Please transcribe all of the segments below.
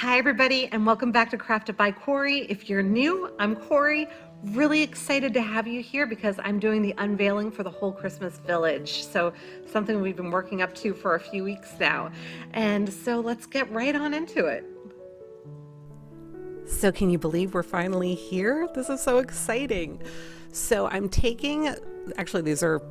Hi everybody, and welcome back to Crafted by Corie. If you're new, I'm Corie. Really excited to have you here because I'm doing the unveiling for the whole Christmas Village. So something we've been working up to for a few weeks now. And so let's get right on into it. So can you believe we're finally here? This is so exciting. So I'm taking, actually these are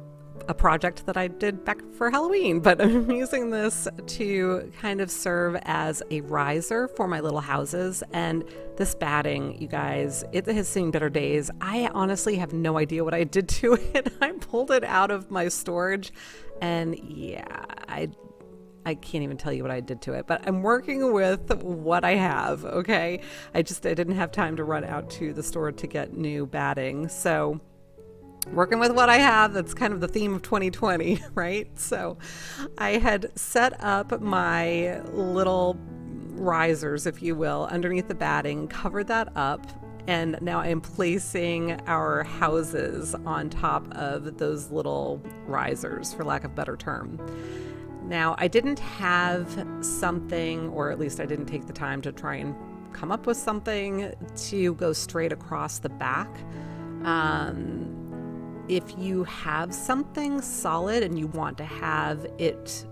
a project that I did back for Halloween, but I'm using this to kind of serve as a riser for my little houses. And this batting, you guys, it has seen better days. I honestly have no idea what I did to it. I pulled it out of my storage and yeah, I can't even tell you what I did to it, but I'm working with what I have, okay? I didn't have time to run out to the store to get new batting. So working with what I have, that's kind of the theme of 2020, right? So I had set up my little risers, if you will, underneath the batting, covered that up, and now I'm placing our houses on top of those little risers, for lack of a better term. Now, I didn't have something, or at least I didn't take the time to try and come up with something to go straight across the back. If you have something solid and you want to have it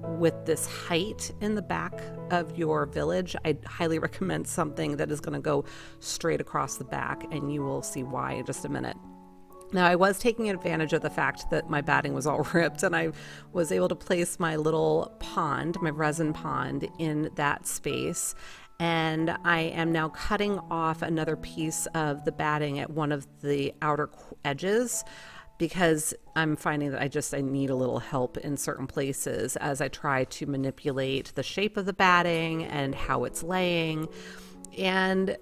with this height in the back of your village, I highly recommend something that is going to go straight across the back, and you will see why in just a minute. Now, I was taking advantage of the fact that my batting was all ripped, and I was able to place my little pond, my resin pond, in that space. And I am now cutting off another piece of the batting at one of the outer edges because I'm finding that I need a little help in certain places as I try to manipulate the shape of the batting and how it's laying. And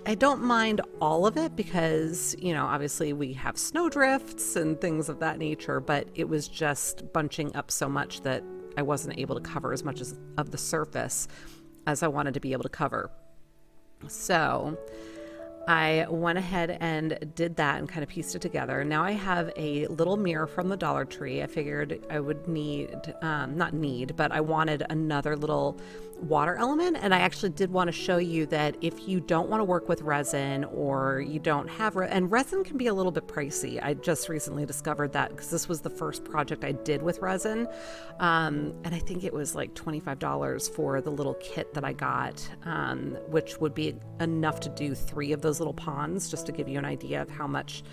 I don't mind all of it because, obviously we have snow drifts and things of that nature, but it was just bunching up so much that I wasn't able to cover as much of the surface as I wanted to be able to cover. So I went ahead and did that and kind of pieced it together. Now I have a little mirror from the Dollar Tree. I figured I would but I wanted another little water element. And I actually did want to show you that if you don't want to work with resin, or you don't have, and resin can be a little bit pricey. I just recently discovered that because this was the first project I did with resin. And I think it was like $25 for the little kit that I got, which would be enough to do 3 of those little ponds, just to give you an idea of how much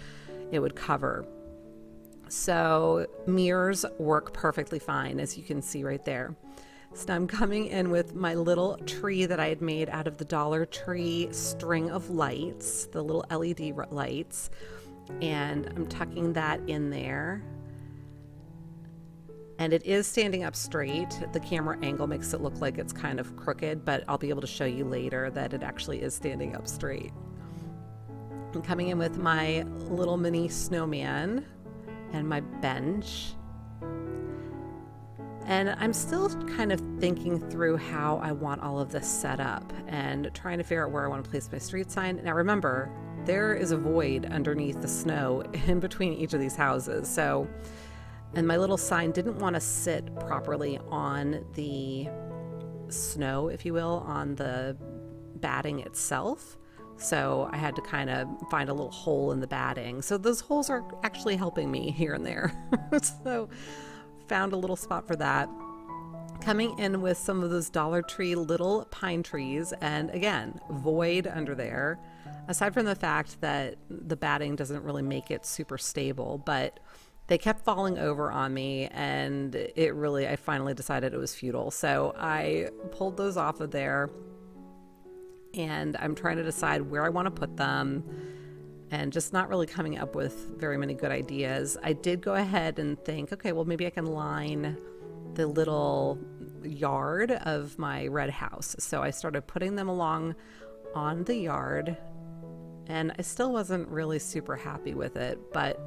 it would cover. So mirrors work perfectly fine, as you can see right there. So now I'm coming in with my little tree that I had made out of the Dollar Tree string of lights, the little LED lights, and I'm tucking that in there. And it is standing up straight. The camera angle makes it look like it's kind of crooked, but I'll be able to show you later that it actually is standing up straight. I'm coming in with my little mini snowman and my bench. And I'm still kind of thinking through how I want all of this set up and trying to figure out where I want to place my street sign. Now remember, there is a void underneath the snow in between each of these houses. And my little sign didn't want to sit properly on the snow, if you will, on the batting itself. So I had to kind of find a little hole in the batting. So those holes are actually helping me here and there. So found a little spot for that. Coming in with some of those Dollar Tree little pine trees, and again, void under there. Aside from the fact that the batting doesn't really make it super stable, but they kept falling over on me, and I finally decided it was futile. So I pulled those off of there, and I'm trying to decide where I want to put them, and just not really coming up with very many good ideas. I did go ahead and think, okay, well, maybe I can line the little yard of my red house. So I started putting them along on the yard, and I still wasn't really super happy with it, but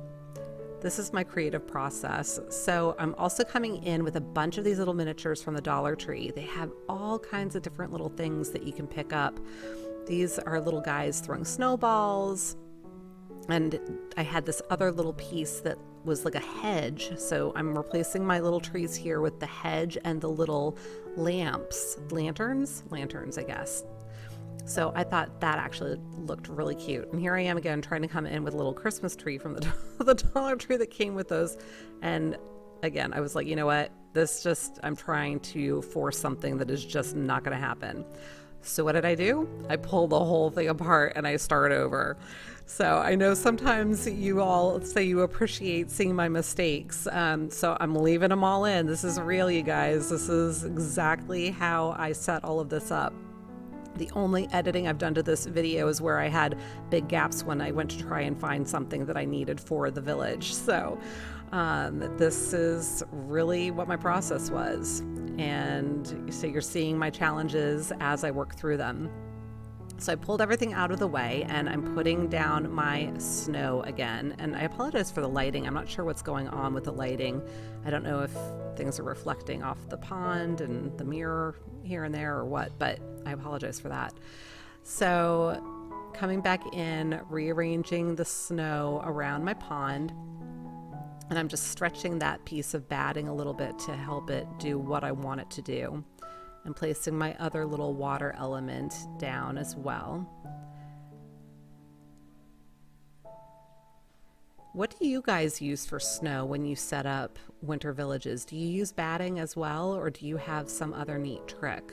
this is my creative process. So I'm also coming in with a bunch of these little miniatures from the Dollar Tree. They have all kinds of different little things that you can pick up. These are little guys throwing snowballs. And I had this other little piece that was like a hedge. So I'm replacing my little trees here with the hedge and the little lanterns, I guess. So I thought that actually looked really cute. And here I am again trying to come in with a little Christmas tree from the Dollar Tree that came with those. And again, I was like, you know what? I'm trying to force something that is just not going to happen. So what did I do? I pulled the whole thing apart and I start over. So I know sometimes you all say you appreciate seeing my mistakes. So I'm leaving them all in. This is real, you guys. This is exactly how I set all of this up. The only editing I've done to this video is where I had big gaps when I went to try and find something that I needed for the village. So this is really what my process was. And so you're seeing my challenges as I work through them. So I pulled everything out of the way and I'm putting down my snow again. And I apologize for the lighting. I'm not sure what's going on with the lighting. I don't know if things are reflecting off the pond and the mirror here and there or what, but I apologize for that. So coming back in, rearranging the snow around my pond. And I'm just stretching that piece of batting a little bit to help it do what I want it to do. And placing my other little water element down as well. What do you guys use for snow when you set up winter villages? Do you use batting as well, or do you have some other neat trick?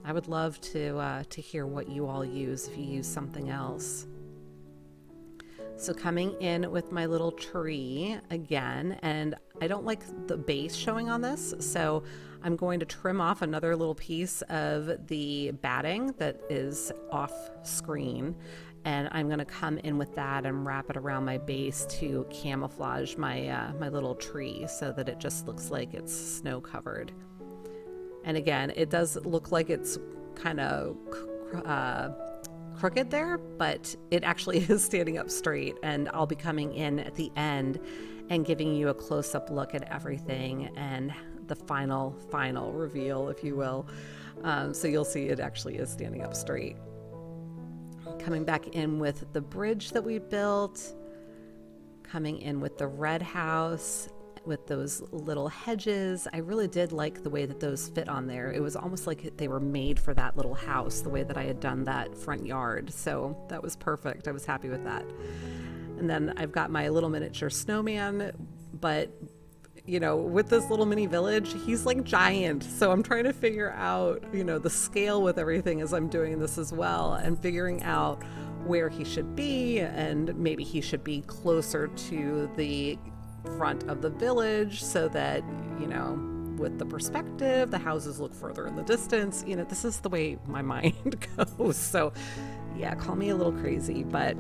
I would love to hear what you all use if you use something else. So coming in with my little tree again, and I don't like the base showing on this, so I'm going to trim off another little piece of the batting that is off screen, and I'm going to come in with that and wrap it around my base to camouflage my my little tree so that it just looks like it's snow covered. And again, it does look like it's kind of crooked there, but it actually is standing up straight, and I'll be coming in at the end and giving you a close-up look at everything and the final reveal, if you will. So you'll see it actually is standing up straight. Coming back in with the bridge that we built, coming in with the red house with those little hedges. I really did like the way that those fit on there. It was almost like they were made for that little house, the way that I had done that front yard. So that was perfect. I was happy with that. And then I've got my little miniature snowman, but you know, with this little mini village, he's like giant. So I'm trying to figure out, you know, the scale with everything as I'm doing this as well, and figuring out where he should be, and maybe he should be closer to the front of the village so that, you know, with the perspective, the houses look further in the distance. You know, this is the way my mind goes. So yeah, call me a little crazy, but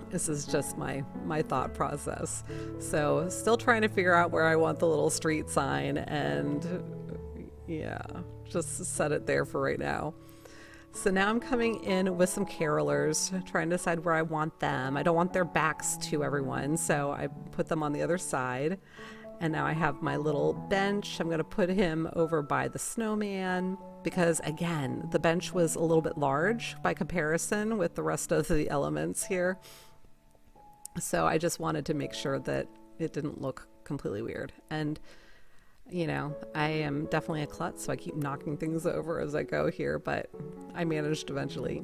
this is just my thought process. So still trying to figure out where I want the little street sign, and yeah, just set it there for right now. So now I'm coming in with some carolers, trying to decide where I want them. I don't want their backs to everyone, so I put them on the other side. And now I have my little bench. I'm going to put him over by the snowman because, again, the bench was a little bit large by comparison with the rest of the elements here. So I just wanted to make sure that it didn't look completely weird. And you know, I am definitely a klutz, so I keep knocking things over as I go here, but I managed eventually.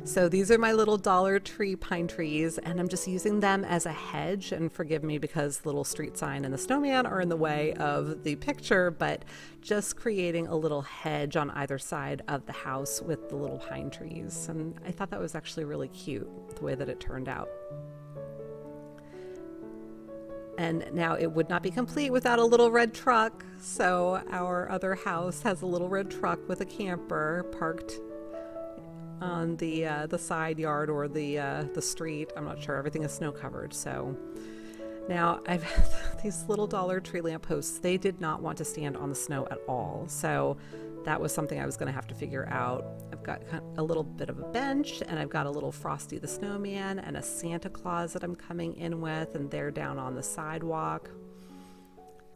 So these are my little Dollar Tree pine trees, and I'm just using them as a hedge, and forgive me because the little street sign and the snowman are in the way of the picture, but just creating a little hedge on either side of the house with the little pine trees. And I thought that was actually really cute, the way that it turned out. And now it would not be complete without a little red truck. So our other house has a little red truck with a camper parked on the side yard or the street. I'm not sure. Everything is snow covered. So now I've these little Dollar Tree lampposts. They did not want to stand on the snow at all. So that was something I was going to have to figure out. I've got a little bit of a bench, and I've got a little Frosty the Snowman and a Santa Claus that I'm coming in with, and they're down on the sidewalk.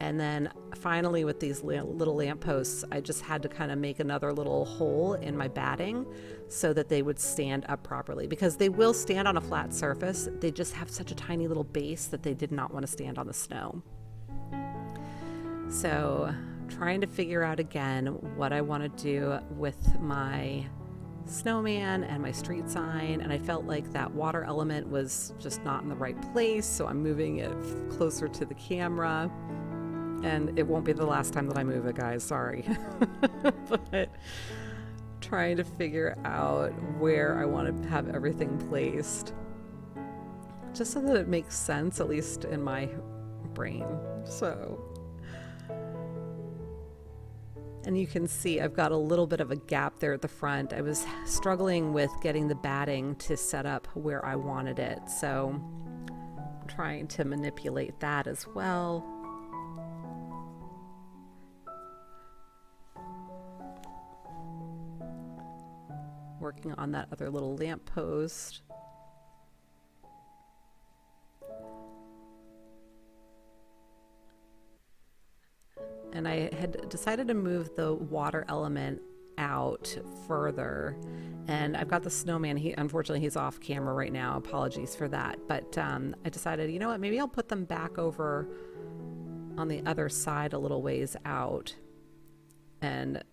And then finally with these little lampposts, I just had to kind of make another little hole in my batting so that they would stand up properly, because they will stand on a flat surface. They just have such a tiny little base that they did not want to stand on the snow. So trying to figure out again what I want to do with my snowman and my street sign, and I felt like that water element was just not in the right place, so I'm moving it closer to the camera. And it won't be the last time that I move it, guys, sorry. But trying to figure out where I want to have everything placed, just so that it makes sense, at least in my brain. So, and you can see I've got a little bit of a gap there at the front. I was struggling with getting the batting to set up where I wanted it, so I'm trying to manipulate that as well. Working on that other little lamppost. And I had decided to move the water element out further, and I've got the snowman. Unfortunately he's off camera right now, apologies for that, but I decided, you know what, maybe I'll put them back over on the other side a little ways out, and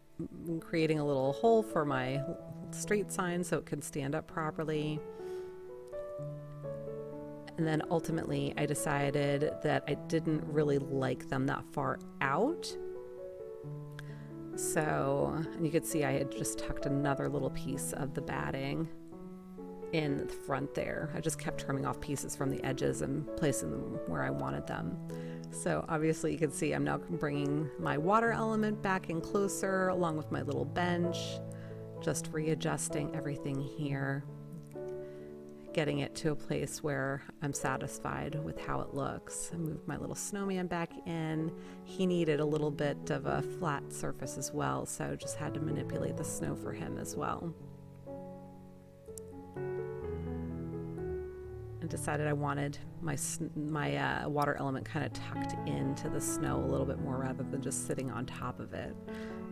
creating a little hole for my street sign so it can stand up properly. And then ultimately I decided that I didn't really like them that far out. So, and you could see I had just tucked another little piece of the batting in the front there. I just kept trimming off pieces from the edges and placing them where I wanted them. So obviously you can see I'm now bringing my water element back in closer along with my little bench, just readjusting everything here, getting it to a place where I'm satisfied with how it looks. I moved my little snowman back in. He needed a little bit of a flat surface as well, so just had to manipulate the snow for him as well. And decided I wanted my water element kind of tucked into the snow a little bit more rather than just sitting on top of it.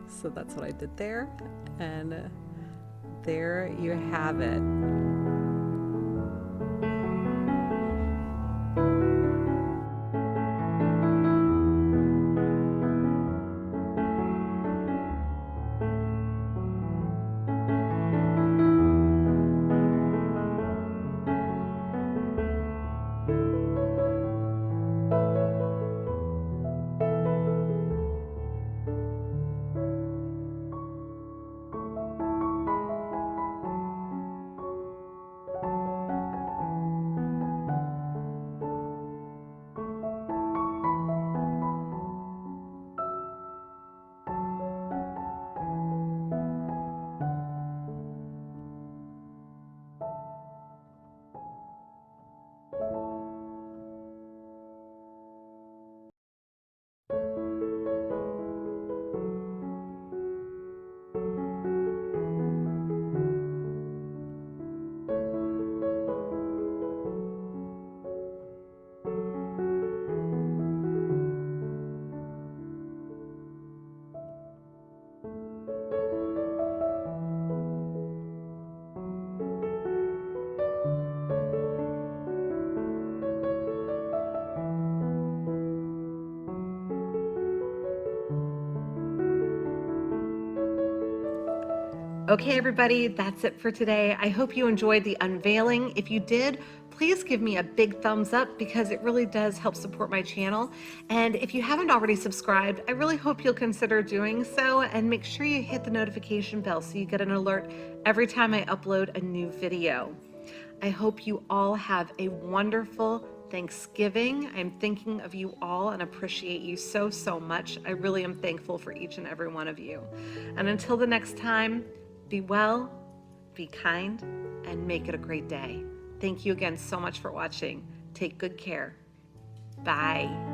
So that's what I did there, and there you have it. Okay, everybody, that's it for today. I hope you enjoyed the unveiling. If you did, please give me a big thumbs up because it really does help support my channel. And if you haven't already subscribed, I really hope you'll consider doing so, and make sure you hit the notification bell so you get an alert every time I upload a new video. I hope you all have a wonderful Thanksgiving. I'm thinking of you all and appreciate you so, so much. I really am thankful for each and every one of you. And until the next time, be well, be kind, and make it a great day. Thank you again so much for watching. Take good care. Bye.